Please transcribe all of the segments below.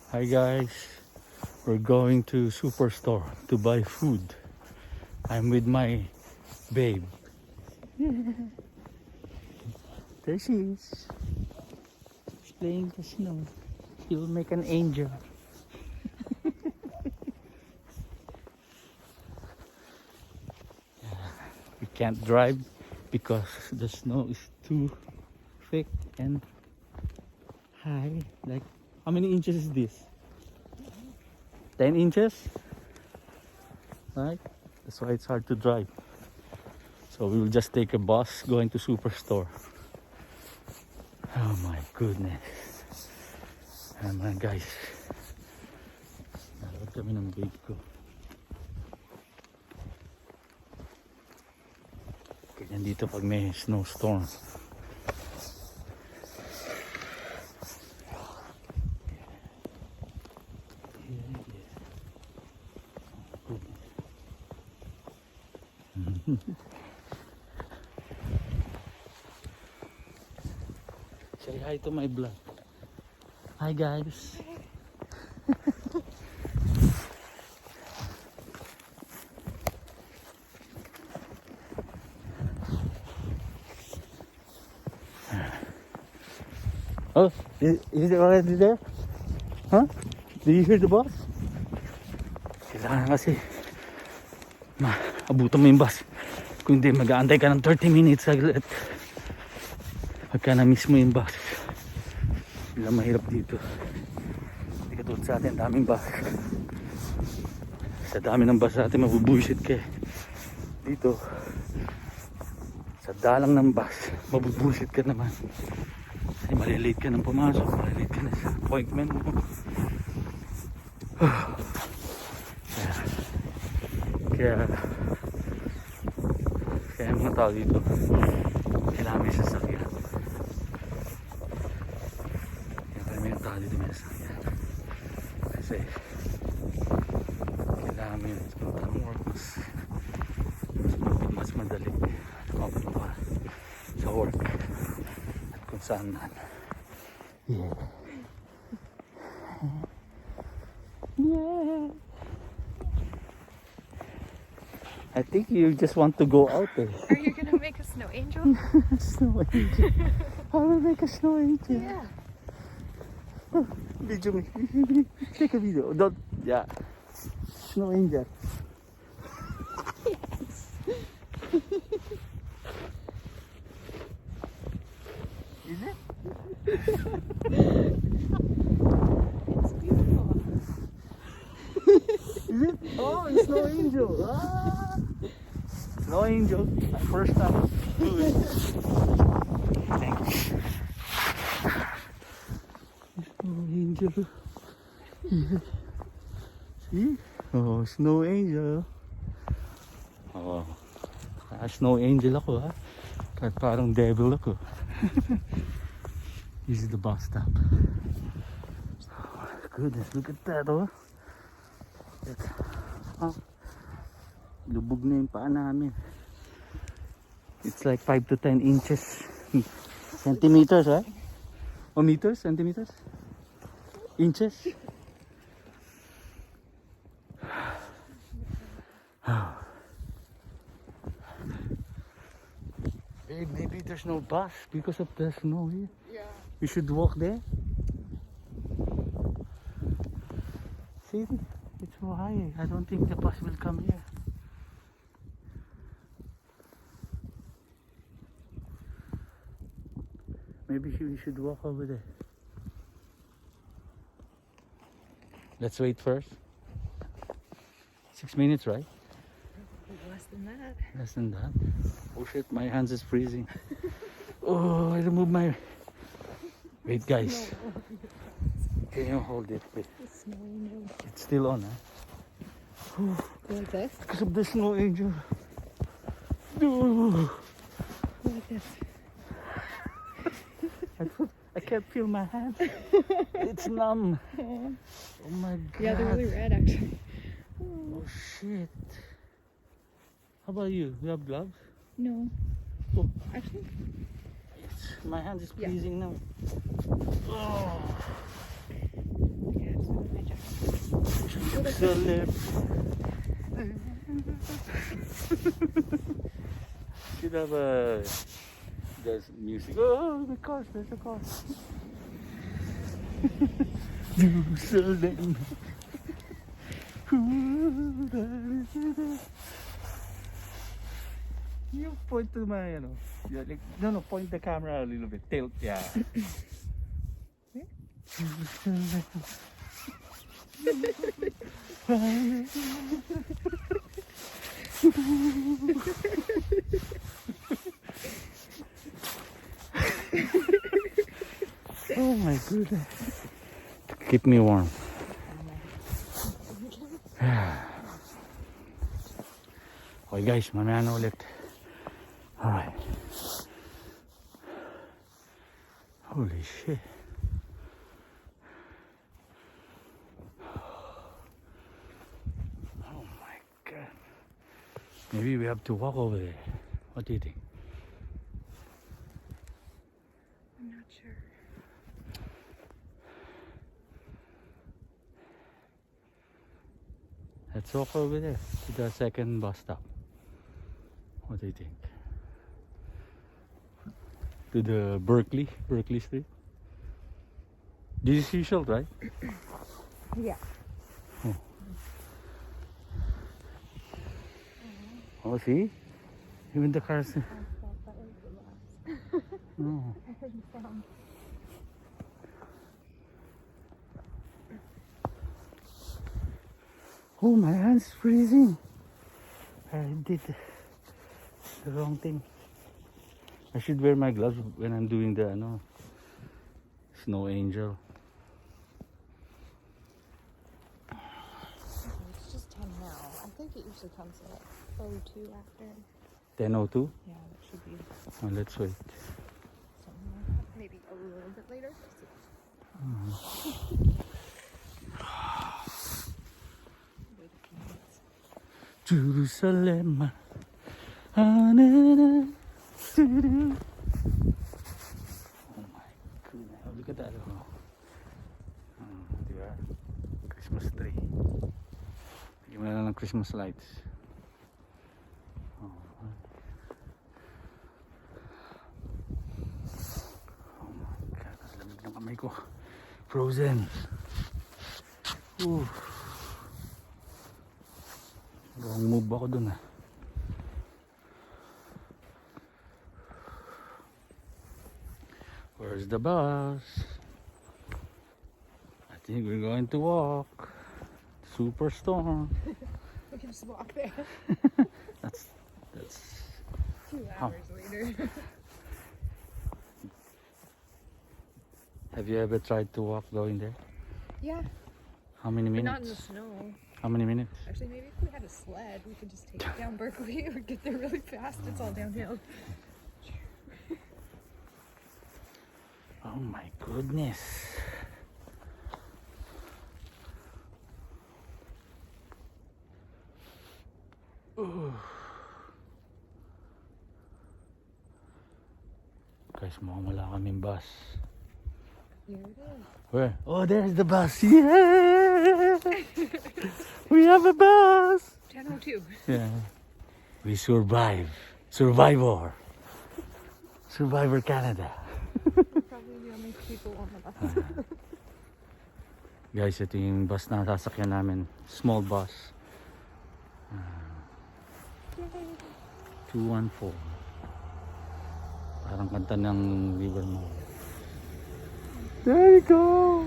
Hi guys, we're going to superstore to buy food. I'm with my babe. There she is. She's playing the snow. She will make an angel. We can't drive because the snow is too thick and high. Like, how many inches is this? 10 inches? Right? That's why it's hard to drive. So we will just take a bus going to Superstore. Oh my goodness. Ayan guys. Nalawad kami ng babe ko. Ganyan dito pag may snowstorm. Say hi to my vlog. Hi guys. Oh, is it already there? Huh? Did you hear the bus? Kailangan kasi maabutan mo yung bus. Kung hindi, mag-aantay ka ng 30 minutes saglit. Pagka na-miss mo yung bus, bilang mahirap dito. Hindi katulad sa atin, daming bus. Sa dami ng bus sa atin, mabubuisit ka. Dito, sa dalang ng bus, mabubuisit ka naman. Kasi malilate ka ng pumasok, malilate ka na sa appointment mo. Kaya mga tao dito, kailangan may sasakyan. Kaya may tao dito may sasakyan. Kasi kailangan may puntang work, mas madali mapunta sa work at kung saan man. Yeah. Yeah. I think you just want to go out there. Are you gonna make a snow angel? Snow angel. I will make a snow angel. Yeah. Video me. Take a video. Don't. Yeah. Snow angel. Is it? It's beautiful. Is it? Oh, it's snow angel. Ah. Snow angel. My first time. Good. Thanks. Snow angel. Yeah. See? Oh, snow angel. Oh. Snow angel ako ha. Kahit parang devil ako. This is the bus stop. Oh, goodness, look at that oh. Oh, lubog na yung paa namin. It's like 5 to 10 inches. Centimeters, right? Oh, meters? Centimeters? Inches? Babe, maybe there's no bus because of the snow here. Yeah. We should walk there. See? It's so high. I don't think the bus will come here. Maybe we should walk over there. Let's wait first. 6 minutes, right? Less than that. Less than that. Oh shit, my hands is freezing. Oh, I removed my... Wait guys. Can you hold it? Wait. It's snow angel. It's still on, huh? Like this? Because of the snow angel. Ooh. Like this. I can't feel my hand. It's numb. Oh. Oh my god. Yeah, they're really red actually. Oh shit. How about you? You have gloves? No. Oh, Actually, my hand is Yeah. freezing now. Oh. I can't. Jerusalem. Should have a. There's music. Oh, the cars, there's a car. Jerusalem. You point to my, like, no, point the camera a little bit. Tilt, yeah. Jerusalem. Oh my goodness. Keep me warm. Okay guys, mamaya na ulit. Alright. Holy shit. Oh my god. Maybe we have to walk over there. What do you think? I'm not sure. Let's walk over there to the second bus stop. What do you think? To the Berkeley Street. This is usual, right? Yeah. Oh, see? Even the cars. No. Oh, my hand's freezing. I did the wrong thing. I should wear my gloves when I'm doing the snow angel. It's just 10 now. I think it usually comes at 02 after. 10:02? Yeah, it should be Oh, let's wait. something like that. Maybe a little bit later. Wait a few minutes. Jerusalem. Ah, na, na, doo-doo. Oh my goodness. Oh, look at that. Diba? Christmas tree. Bigyan mo na lang ng Christmas lights. Oh my God. Ang lamig ng kamay ko. Frozen. Wrong move ako dun ah. Where's the bus? I think we're going to walk. Superstorm. We can just walk there. That's 2 hours later. Have you ever tried to walk going there? Yeah, How many but minutes? not in the snow. How many minutes? Actually, maybe if we had a sled, we could just take it down Berkeley. It would get there really fast. It's all downhill. Oh my goodness. Guys, mukhang wala kaming bus. Here it is. Where? Oh, there's the bus. Yeah! We have a bus. 10:02. Yeah. We survive. Survivor. Survivor Canada. We're probably the only people on the bus. Guys, ito yung bus na sasakyan namin. Small bus. 214. Parang kanta ng River Mall. There you go!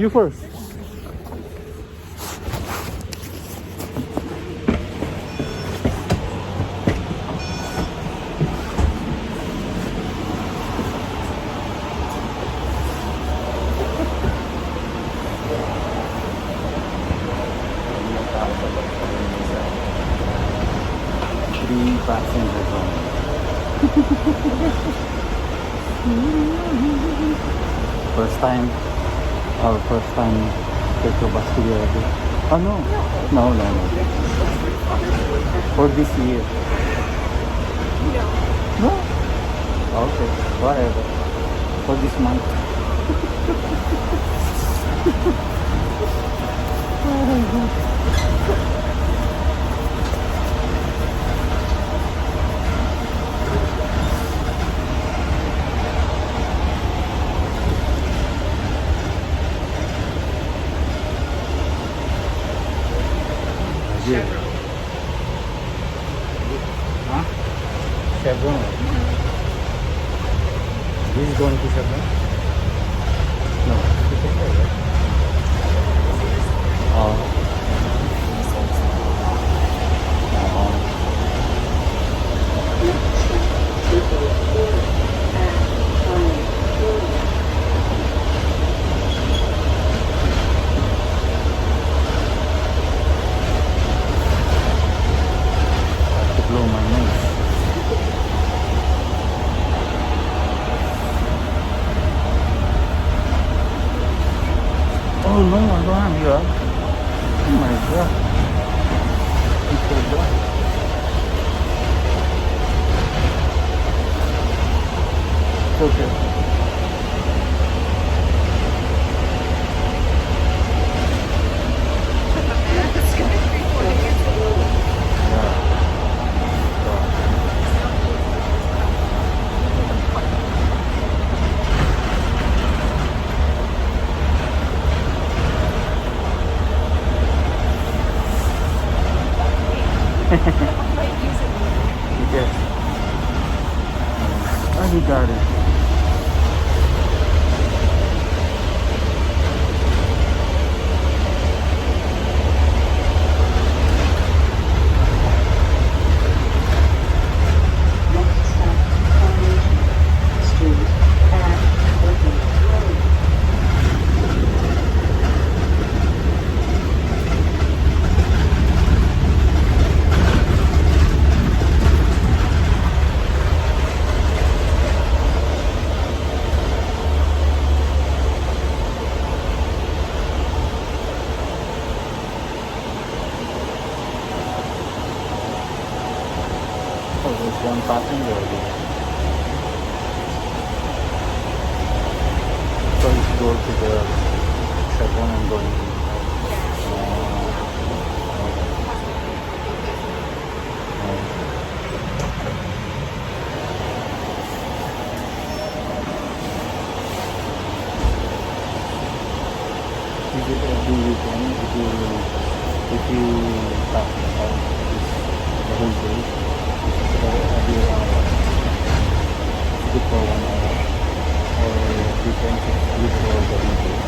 You first. Three passengers on. Our first time take a bus together. Oh no. No. For this year. No? Okay, whatever. For this month. Yeah. Huh? Chevron. This is going to Chevron? No. It's okay, right? Oh. To blow my nose. Oh no, I don't have you. Oh my god. It's so dark. It's okay. Yes. Oh, he got it. Oh, there's one passenger over there. So let's go to the second and going. You get every weekend if you pass the whole day. So every hour, good for 1 hour, or you can look for the weekday.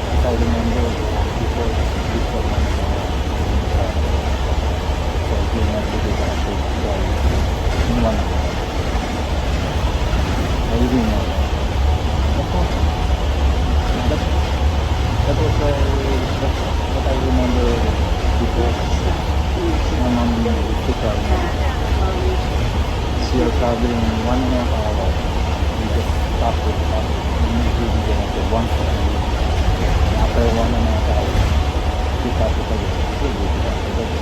If I remember before 1 hour, so you not do that in 1 hour. I really know that. That was what I remember before. My mom took out. So you're traveling 1.5 hours. You just stop with that. You usually get into one second. And after 1.5 hours, you stop it again. You do that again.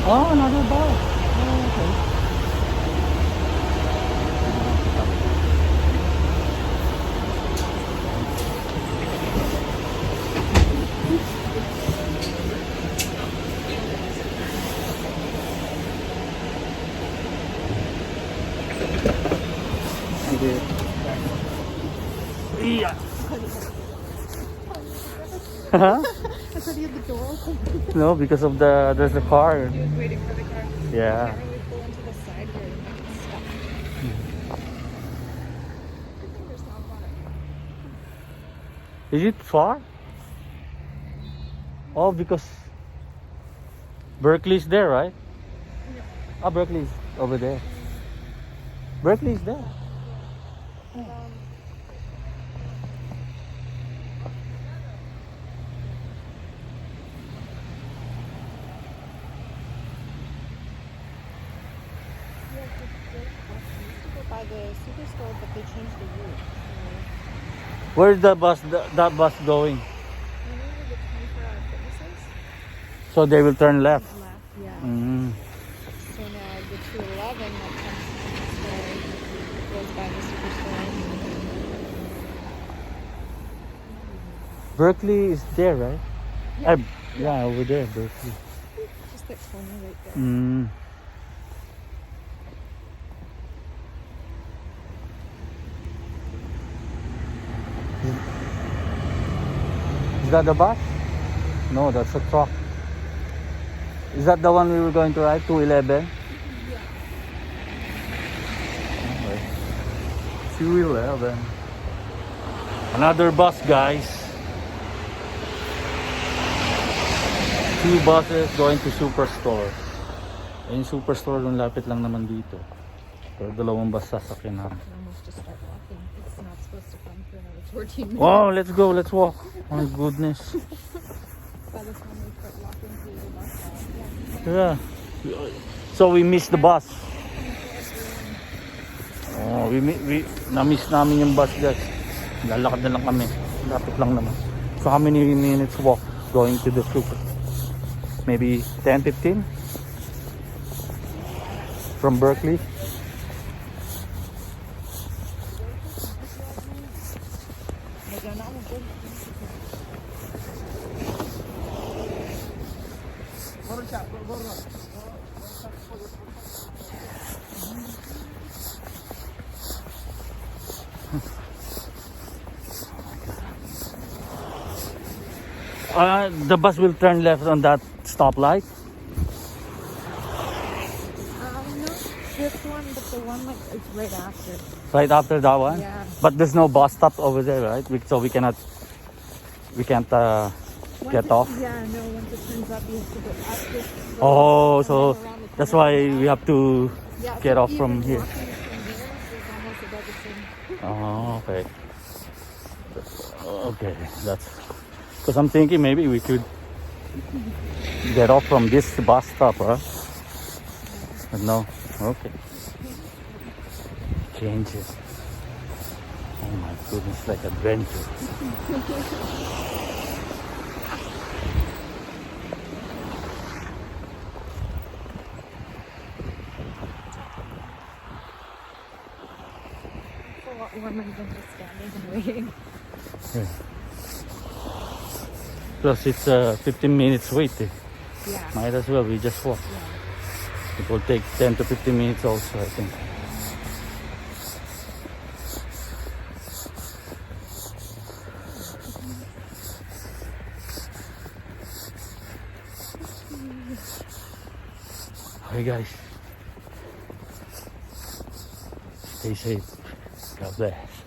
Oh, another bus. Oh, okay. Yeah. Huh? I thought he had the door open. No, because of there's the car. He was waiting for the car. Yeah. Can't really pull into the side here and make it stop. Good thing there's not water. Is it far? Oh, because Berkeley's there, right? Ah, Berkeley's over there. Berkeley's there. By the superstore, but they changed the route. Where's the bus? That bus going? Remember the 24-hour fitnesses? So they will turn left. Left, yeah. Mm. So now the 211 that comes goes by the superstore. Berkeley is there, right? Yeah. Yeah, over there, Berkeley. Just that corner right there. Mm. Is that the bus? No, that's a truck. Is that the one we were going to ride? 211? Yeah. Okay. 211. Another bus, guys. 2 buses going to Superstore. Yung Superstore, yung lapit lang naman dito. Pero 2 bus sasakyan namin. Almost just start walking. It's not supposed to come for another 14 minutes. Wow, let's go, let's walk. Oh my goodness. By the time we start walking through the bus stop. Yeah. So we missed the bus. Oh, we na-miss namin yung bus, guys. Lalakad na lang kami. Lapit lang naman. So how many minutes walk going to the super? Maybe 10-15 from Berkeley. The bus will turn left on that stoplight. No, this one, but the one like it's right after. Right after that one. Yeah. But there's no bus stop over there, right? So we can't get off. Yeah, no. Once it turns up, you have to go up this road, Oh, and so then around the that's corner why and we out. have to Yeah, get so off from even here. walking from there is almost about the same. Oh, okay. Okay, that's because I'm thinking maybe we could get off from this bus stop, huh? But no, okay. Changes. Oh my goodness, like adventure. It's a lot warmer than just standing and waiting. Yeah. Plus it's 15 minutes wait. Yeah. Might as well, we just walk. Yeah. It will take 10 to 15 minutes also, I think. Okay guys, stay safe. God bless.